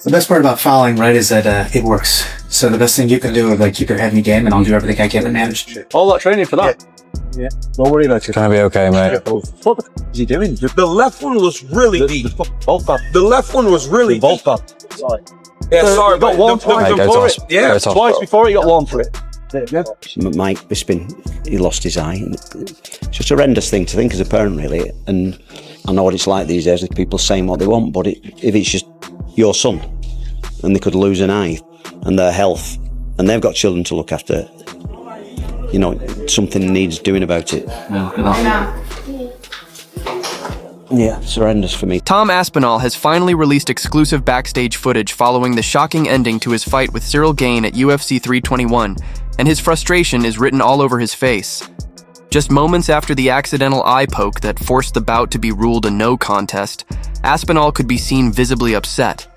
The best part about fouling, right, is that it works. So the best thing you can do is like keep your head in the game, and I'll do everything I can to manage. All that training for that. Yeah. Don't worry about it. Trying to be okay, mate. What the f is he doing? The left one was really deep. Both up. The left one was really deep. Both up. Sorry. Yeah, sorry, got one twice before it. Yeah, twice before he got one for it. Yeah. Mike Bisping, he lost his eye. It's just a horrendous thing to think as a parent, really. And I know what it's like these days with people saying what they want, but if it's just your son and they could lose an eye and their health and they've got children to look after, you know, something needs doing about it. Yeah, it's horrendous for me. Tom Aspinall has finally released exclusive backstage footage following the shocking ending to his fight with Ciryl Gane at UFC 321, and his frustration is written all over his face. Just moments after the accidental eye poke that forced the bout to be ruled a no contest, Aspinall could be seen visibly upset,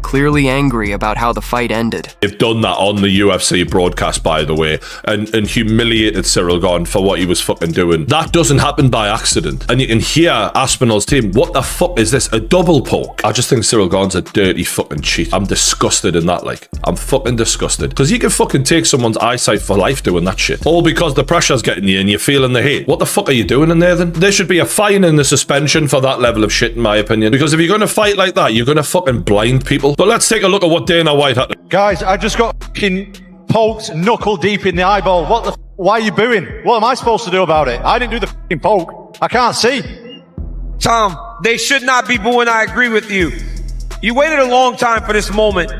clearly angry about how the fight ended. They've done that on the UFC broadcast, by the way, and humiliated Ciryl Gane for what he was fucking doing. That doesn't happen by accident. And you can hear Aspinall's team, what the fuck is this, a double poke? I just think Ciryl Gane's a dirty fucking cheat. I'm disgusted in that, like. I'm fucking disgusted. Because you can fucking take someone's eyesight for life doing that shit. All because the pressure's getting you and you're feeling the hate. What the fuck are you doing in there then? There should be a fine and a suspension for that level of shit, in my opinion. Because if you're going to fight like that, you're going to fucking blind people. But let's take a look at what Dana White had to. Guys, I just got fucking poked knuckle deep in the eyeball. What the why are you booing? What am I supposed to do about it? I didn't do the fucking poke. I can't see. Tom, they should not be booing. I agree with you. You waited a long time for this moment.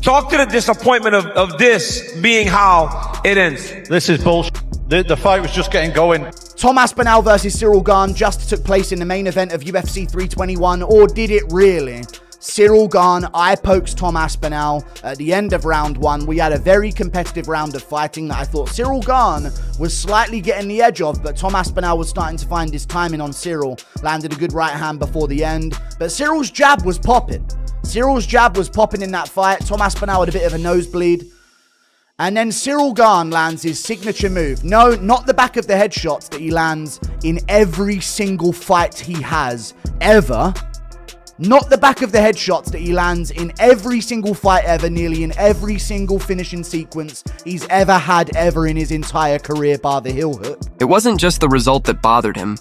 Talk to the disappointment of this being how it ends. This is bullshit. The fight was just getting going. Tom Aspinall versus Ciryl Gane just took place in the main event of UFC 321, or did it really? Ciryl Gane eye pokes Tom Aspinall at the end of round one. We had a very competitive round of fighting that I thought Ciryl Gane was slightly getting the edge of, but Tom Aspinall was starting to find his timing on Ciryl. Landed a good right hand before the end, but Cyryl's jab was popping. Cyryl's jab was popping in that fight. Tom Aspinall had a bit of a nosebleed. And then Ciryl Gane lands his signature move. No, not the back of the head shots that he lands in every single fight he has ever. Not the back of the head shots that he lands in every single fight ever, nearly in every single finishing sequence he's ever had ever in his entire career, bar the heel hook. It wasn't just the result that bothered him.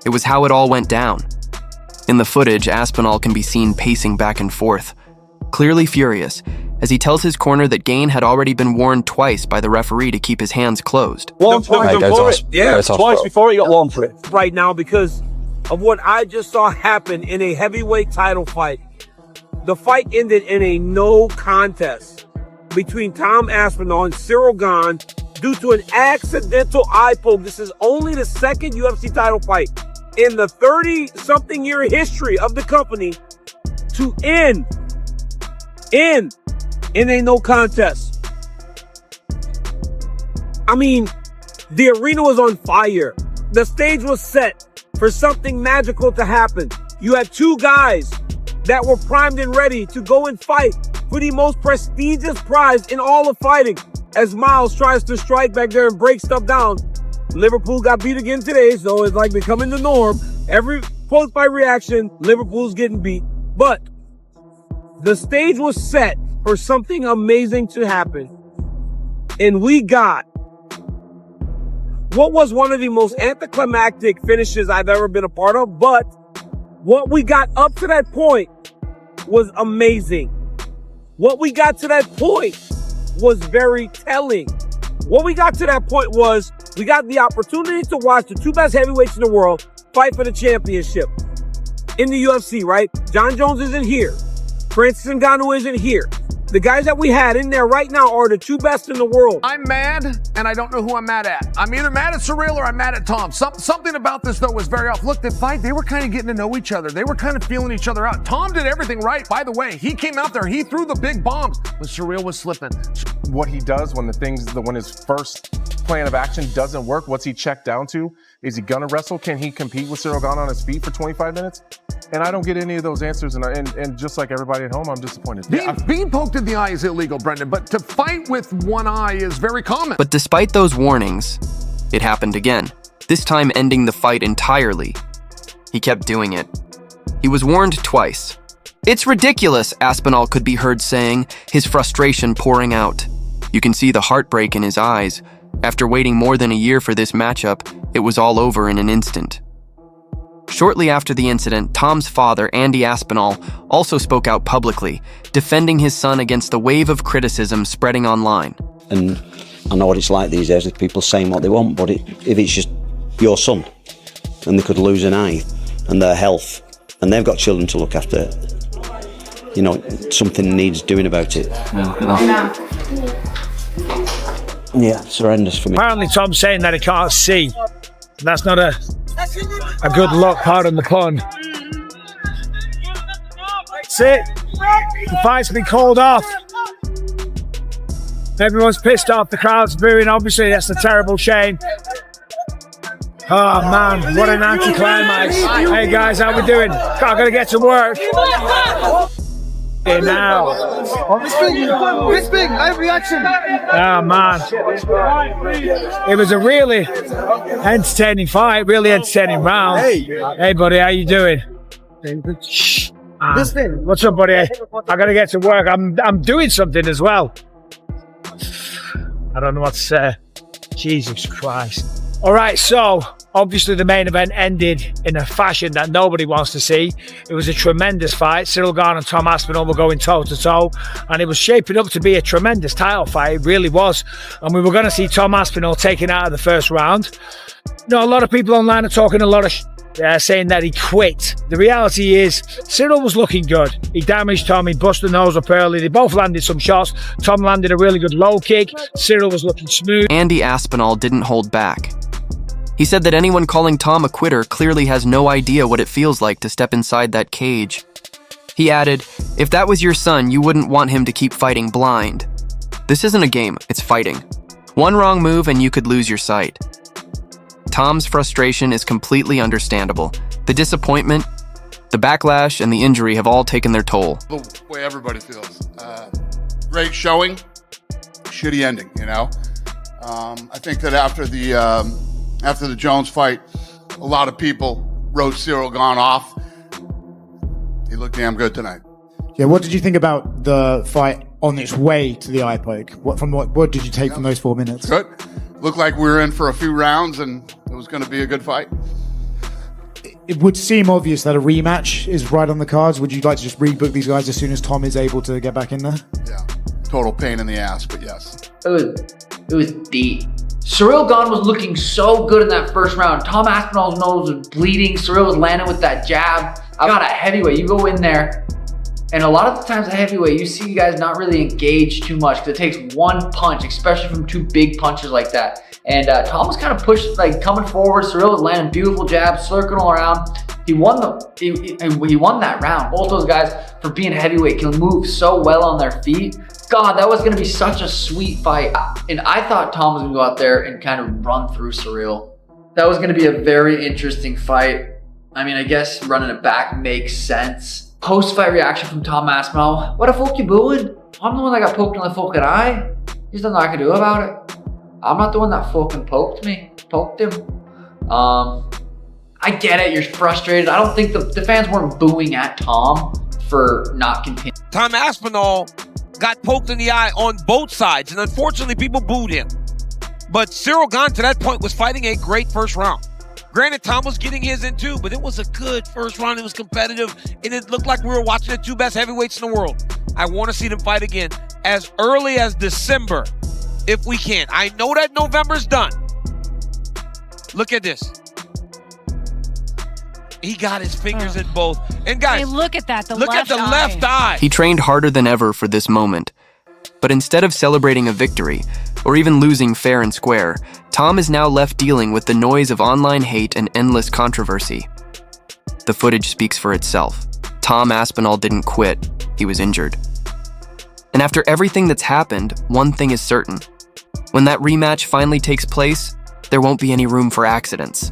It was how it all went down. In the footage, Aspinall can be seen pacing back and forth, clearly furious, as he tells his corner that Gane had already been warned twice by the referee to keep his hands closed. One twice before it. Yeah, twice before he got one for it. Right now, because of what I just saw happen in a heavyweight title fight. The fight ended in a no contest between Tom Aspinall and Ciryl Gane due to an accidental eye poke. This is only the second UFC title fight in the 30-something year history of the company to end in a no contest. I mean, the arena was on fire. The stage was set for something magical to happen. You had two guys that were primed and ready to go and fight for the most prestigious prize in all of fighting. As Miles tries to strike back there and break stuff down, Liverpool got beat again today, so it's like becoming the norm. Every post-fight reaction, Liverpool's getting beat. But the stage was set for something amazing to happen. And we got what was one of the most anticlimactic finishes I've ever been a part of, but what we got up to that point was amazing. What we got to that point was very telling. What we got to that point was we got the opportunity to watch the two best heavyweights in the world fight for the championship in the UFC, right? Jon Jones isn't here. Francis Ngannou isn't here. The guys that we had in there right now are the two best in the world. I'm mad, and I don't know who I'm mad at. I'm either mad at Ciryl or I'm mad at Tom. Something about this, though, was very off. Look, the fight, they were kind of getting to know each other. They were kind of feeling each other out. Tom did everything right. By the way, he came out there, he threw the big bombs, but Ciryl was slipping. What he does when when his first plan of action doesn't work, what's he checked down to? Is he gonna wrestle? Can he compete with Ciryl Gane on his feet for 25 minutes? And I don't get any of those answers, and just like everybody at home, I'm disappointed. Being poked in the eye is illegal, Brendan, but to fight with one eye is very common. But despite those warnings, it happened again, this time ending the fight entirely. He kept doing it. He was warned twice, "It's ridiculous," Aspinall could be heard saying, his frustration pouring out. You can see the heartbreak in his eyes. After waiting more than a year for this matchup, it was all over in an instant. Shortly after the incident, Tom's father, Andy Aspinall, also spoke out publicly, defending his son against the wave of criticism spreading online. And I know what it's like these days with people saying what they want, but if it's just your son, and they could lose an eye, and their health, and they've got children to look after, you know, something needs doing about it. Yeah, it's horrendous for me. Apparently Tom's saying that he can't see. That's not a good look, pardon the pun. That's it. The fight's been called off. Everyone's pissed off, the crowd's booing, obviously that's a terrible shame. Oh man, what an anticlimax. Hey guys, how we doing? I gotta get to work. Hey now. This big, live reaction. Oh man. It was a really entertaining fight, really entertaining round. Hey buddy, how you doing? What's up buddy? I gotta get to work. I'm doing something as well. I don't know what to say. Jesus Christ. All right, so obviously the main event ended in a fashion that nobody wants to see. It was a tremendous fight. Ciryl Gane and Tom Aspinall were going toe-to-toe, and it was shaping up to be a tremendous title fight. It really was. And we were going to see Tom Aspinall taken out of the first round. You know, a lot of people online are talking a lot of saying that he quit. The reality is, Ciryl was looking good. He damaged Tom, he busted the nose up early. They both landed some shots. Tom landed a really good low kick. Ciryl was looking smooth. Andy Aspinall didn't hold back. He said that anyone calling Tom a quitter clearly has no idea what it feels like to step inside that cage. He added, "If that was your son, you wouldn't want him to keep fighting blind. This isn't a game, it's fighting. One wrong move and you could lose your sight." Tom's frustration is completely understandable. The disappointment, the backlash, and the injury have all taken their toll. The way everybody feels. Great showing, shitty ending, you know? I think that after the Jones fight, a lot of people wrote Ciryl Gane off. He looked damn good tonight. Yeah, what did you think about the fight on its way to the eye poke? What did you take from those 4 minutes? Good. Looked like we were in for a few rounds and it was going to be a good fight. It would seem obvious that a rematch is right on the cards. Would you like to just rebook these guys as soon as Tom is able to get back in there? Yeah. Total pain in the ass, but yes. It was deep. Ciryl Gane was looking so good in that first round. Tom Aspinall's nose was bleeding. Ciryl was landing with that jab. I got a heavyweight. You go in there, and a lot of the times a heavyweight, you see guys not really engage too much because it takes one punch, especially from two big punches like that. And Tom was kind of pushed, like coming forward. Ciryl was landing beautiful jabs, circling all around. He won that round. Both those guys, for being heavyweight, can move so well on their feet. God, that was going to be such a sweet fight. And I thought Tom was going to go out there and kind of run through Ciryl. That was going to be a very interesting fight. I mean, I guess running it back makes sense. Post-fight reaction from Tom Aspinall. What the fuck you booing? I'm the one that got poked in the fucking eye. There's nothing I can do about it. I'm not the one that fucking poked him. I get it, you're frustrated. I don't think the fans weren't booing at Tom for not continuing. Tom Aspinall got poked in the eye on both sides, and unfortunately people booed him. But Ciryl Gane to that point was fighting a great first round. Granted, Tom was getting his in too, but it was a good first round. It was competitive, and it looked like we were watching the two best heavyweights in the world. I want to see them fight again as early as December, if we can. I know that November's done. Look at this. He got his fingers in both. And guys, hey, look at that. Look at the left eye. He trained harder than ever for this moment. But instead of celebrating a victory, or even losing fair and square, Tom is now left dealing with the noise of online hate and endless controversy. The footage speaks for itself. Tom Aspinall didn't quit. He was injured. And after everything that's happened, one thing is certain. When that rematch finally takes place, there won't be any room for accidents.